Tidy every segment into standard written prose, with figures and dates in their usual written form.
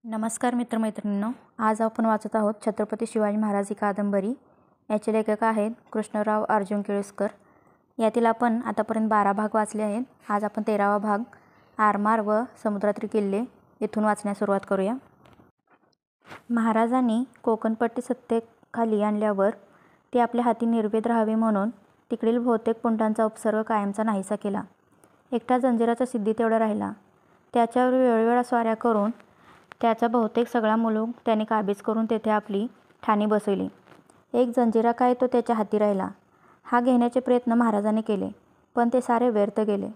नमस्कार मित्रमैत्रिणींनो, आज आपण वाचत आहोत छत्रपती शिवाजी महाराज ही कादंबरी. याचे लेखक आहेत कृष्णराव अर्जुन केळुस्कर. यातील आपण आतापर्यंत 12 भाग वाचले आहेत. आज आपण 13वा भाग आरमार व समुद्रातील किल्ले येथून वाचण्यास सुरुवात करूया. महाराजांनी कोकणपट्टी सत्तेखाली आणल्यावर ते आपल्या हाती निर्वेद राहावे म्हणून तिकडील बहुतेक पुंडांचा उपसर्ग कायमचा नाहीसा केला. एकटा जंजिराचा सिद्धी तेवढा राहिला. त्याच्यावर वेळोवेळा स्वाऱ्या करून त्याचा बहुतेक सगळा मुलूक त्याने काबीज करून तेथे आपली ठाणी बसवली. एक जंजिरा काय तो त्याच्या हाती राहिला. हा घेण्याचे प्रयत्न महाराजांनी केले, पण ते सारे व्यर्थ गेले.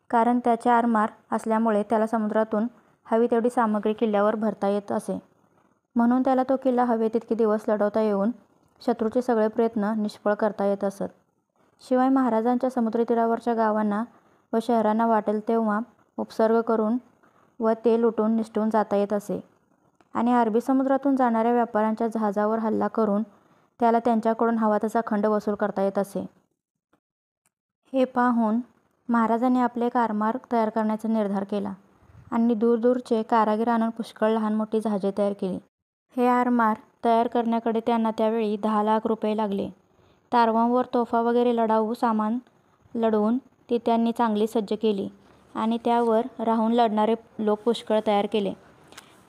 कारण त्याचे आरमार असल्यामुळे त्याला समुद्रातून हवी तेवढी सामग्री किल्ल्यावर भरता येत असे. म्हणून त्याला तो किल्ला हवे तितके दिवस लढवता येऊन शत्रूचे सगळे प्रयत्न निष्फळ करता येत असत. शिवाय महाराजांच्या समुद्रतीरावरच्या गावांना व शहरांना वाटेल तेव्हा उपसर्ग करून व ते लुटून निसटून जाता येत असे. आणि अरबी समुद्रातून जाणाऱ्या व्यापाऱ्यांच्या जहाजावर हल्ला करून त्याला त्यांच्याकडून हवा तसा खंड वसूल करता येत असे. हे पाहून महाराजांनी आपले एक आरमार तयार करण्याचा निर्धार केला आणि दूरदूरचे कारागीर आणून पुष्कळ लहान मोठी जहाजे तयार केली. हे आरमार तयार करण्याकडे त्यांना त्यावेळी 10 लाख रुपये लागले. तारवांवर तोफा वगैरे लढाऊ सामान लढवून ती त्यांनी चांगली सज्ज केली आणि त्यावर राहून लढणारे लोक पुष्कळ तयार केले.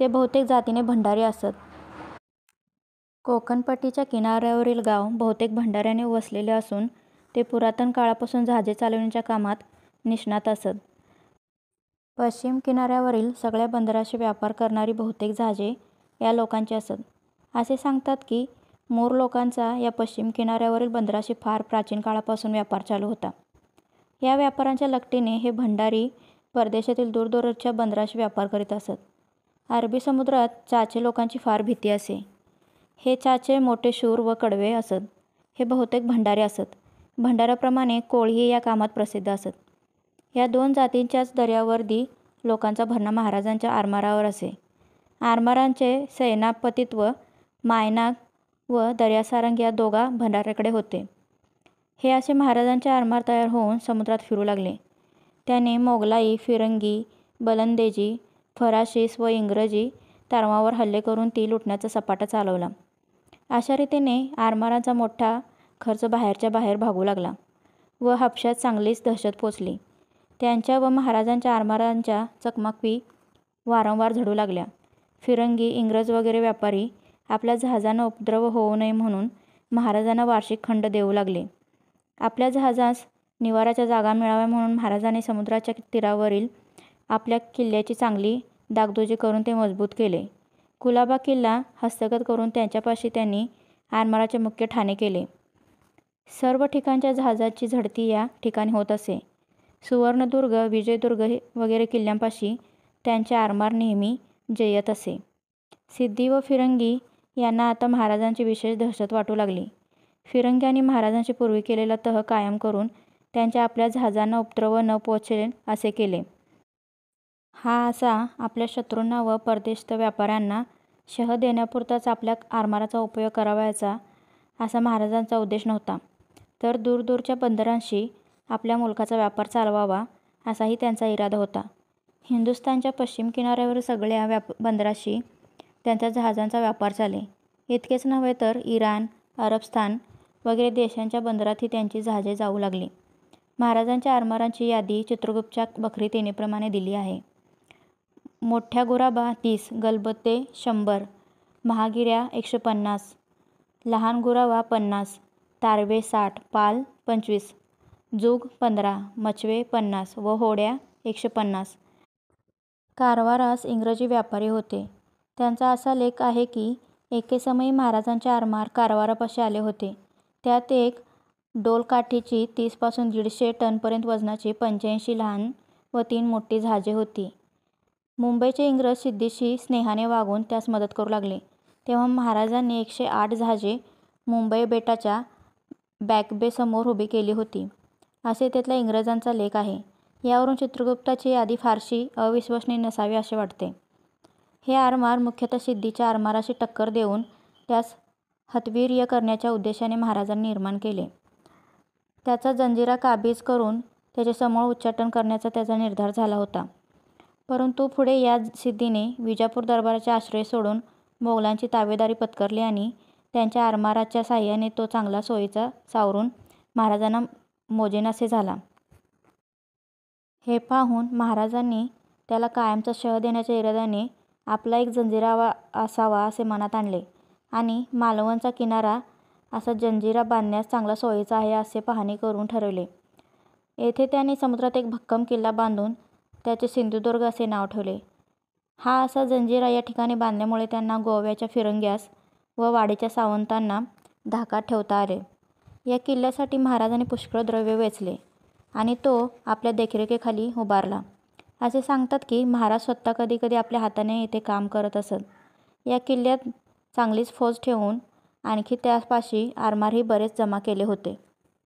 ते बहुतेक जातीने भंडारी असत. कोकणपट्टीच्या किनाऱ्यावरील गाव बहुतेक भंडाऱ्याने वसलेले असून ते पुरातन काळापासून जहाजे चालविण्याच्या कामात निष्णात असत. पश्चिम किनाऱ्यावरील सगळ्या बंदराशी व्यापार करणारी बहुतेक जहाजे या लोकांची असत. असे सांगतात की मूर लोकांचा या पश्चिम किनाऱ्यावरील बंदराशी फार प्राचीन काळापासून व्यापार चालू होता. या व्यापारांच्या लकटीने हे भंडारी परदेशातील दूरदूरच्या बंदराशी व्यापार करीत असत. अरबी समुद्रात चाचे लोकांची फार भीती असे. हे चाचे मोठे शूर व कडवे असत. हे बहुतेक भंडारे असत. भंडाऱ्याप्रमाणे कोळी या कामात प्रसिद्ध असत. या 2 जातींच्याच दर्यावर्दी लोकांचा भरणा महाराजांच्या आरमारावर असे. आरमारांचे सेनापतित्व मायनाक व दर्यासारंग या 2 भंडाऱ्याकडे होते. हे असे महाराजांचे आरमार तयार होऊन समुद्रात फिरू लागले. त्याने मोगलाई, फिरंगी, बलंदेजी, फराशिस व इंग्रजी तारवांवर हल्ले करून ती लुटण्याचा सपाटा चालवला. अशा रीतीने आरमारांचा मोठा खर्च बाहेरच्या बाहेर भागू लागला व हापशात चांगलीच दहशत पोचली. त्यांच्या व महाराजांच्या आरमारांच्या चकमकी वारंवार झडू लागल्या. फिरंगी, इंग्रज वगैरे व्यापारी आपल्या जहाजांना उपद्रव होऊ नये म्हणून महाराजांना वार्षिक खंड देऊ लागले. आपल्या जहाजास निवाराच्या जागा मिळाव्या म्हणून महाराजांनी समुद्राच्या तीरावरील आपल्या किल्ल्याची चांगली डागडुजी करून ते मजबूत केले. कुलाबा किल्ला हस्तगत करून त्यांच्यापाशी त्यांनी आरमाराचे मुख्य ठाणे केले. सर्व ठिकाणच्या जहाजांची झडती या ठिकाणी होत असे. सुवर्णदुर्ग, विजयदुर्ग वगैरे किल्ल्यांपाशी त्यांचे आरमार नेहमी जय्यत असे. सिद्दी व फिरंगी यांना आता महाराजांची विशेष दहशत वाटू लागली. फिरंग्यांनी महाराजांशी पूर्वी केलेला तह कायम करून त्यांच्या आपल्या जहाजांना उपद्रव न पोचेल असे केले. हा असा आपल्या शत्रूंना व परदेशस्थ व्यापाऱ्यांना शह देण्यापुरताच आपल्या आरमाराचा उपयोग करावयाचा असा महाराजांचा उद्देश नव्हता, तर दूरदूरच्या बंदरांशी आपल्या मुलखाचा व्यापार चालवावा असाही त्यांचा इरादा होता. हिंदुस्थानच्या पश्चिम किनाऱ्यावरील सगळ्या बंदरांशी त्यांच्या जहाजांचा व्यापार चाले. इतकेच नव्हे तर इराण, अरबस्थान वगैरे देशांच्या बंदरातही त्यांची जहाजे जाऊ लागली. महाराजांच्या आरमारांची यादी चित्रगुप्तच्या बखरी तिनेप्रमाणे दिली आहे. मोठ्या गुराबा 30, गलबते 100, महागिऱ्या 150, लहान गुराबा 50, तारवे 60, पाल 25, जुग 15, मचवे 50 व होड्या 150. कारवारास इंग्रजी व्यापारी होते. त्यांचा असा लेख आहे की एके समयी महाराजांचे आरमार कारवारापाशी आले होते. त्यात एक डोलकाठीची 30 पासून 150 टनपर्यंत वजनाची 85 लहान व 3 मोठी जहाजे होती. मुंबईचे इंग्रज सिद्दीशी स्नेहाने वागून त्यास मदत करू लागले. तेव्हा महाराजांनी 108 जहाजे मुंबई बेटाच्या बॅकबेसमोर उभी केली होती, असे त्यातला इंग्रजांचा लेख आहे. यावरून चित्रगुप्ताची यादी फारशी अविश्वसनीय नसावी असे वाटते. हे आरमार मुख्यतः सिद्दीच्या आरमाराशी टक्कर देऊन त्यास हतवीर्य करण्याच्या उद्देशाने महाराजांनी निर्माण केले. त्याचा जंजिरा काबीज करून त्याचे समूळ उच्चाटन करण्याचा त्याचा निर्धार झाला होता. परंतु पुढे या सिद्धीने विजापूर दरबाराचे आश्रय सोडून मोगलांची ताबेदारी पत्करली आणि त्यांच्या आरमाराच्या साहाय्याने तो चांगला सोयीचा सावरून महाराजांना मोजेनासे झाला. हे पाहून महाराजांनी त्याला कायमचा शह देण्याच्या इराद्याने आपला एक जंजिरा असावा असे मनात आणले आणि मालवणचा किनारा असा जंजिरा बांधण्यास चांगला सोयीचा आहे असे पाहणी करून ठरवले. येथे त्यांनी समुद्रात एक भक्कम किल्ला बांधून त्याचे सिंधुदुर्ग असे नाव ठेवले. हा असा जंजिरा या ठिकाणी बांधल्यामुळे त्यांना गोव्याच्या फिरंग्यास व वाडीच्या सावंतांना धाकात ठेवता आले. या किल्ल्यासाठी महाराजांनी पुष्कळ द्रव्य वेचले आणि तो आपल्या देखरेखीखाली उभारला. असे सांगतात की महाराज स्वतः कधी कधी आपल्या हाताने येथे काम करत असत. या किल्ल्यात चांगलीच फौज ठेवून आणखी त्यापाशी आरमारही बरेच जमा केले होते.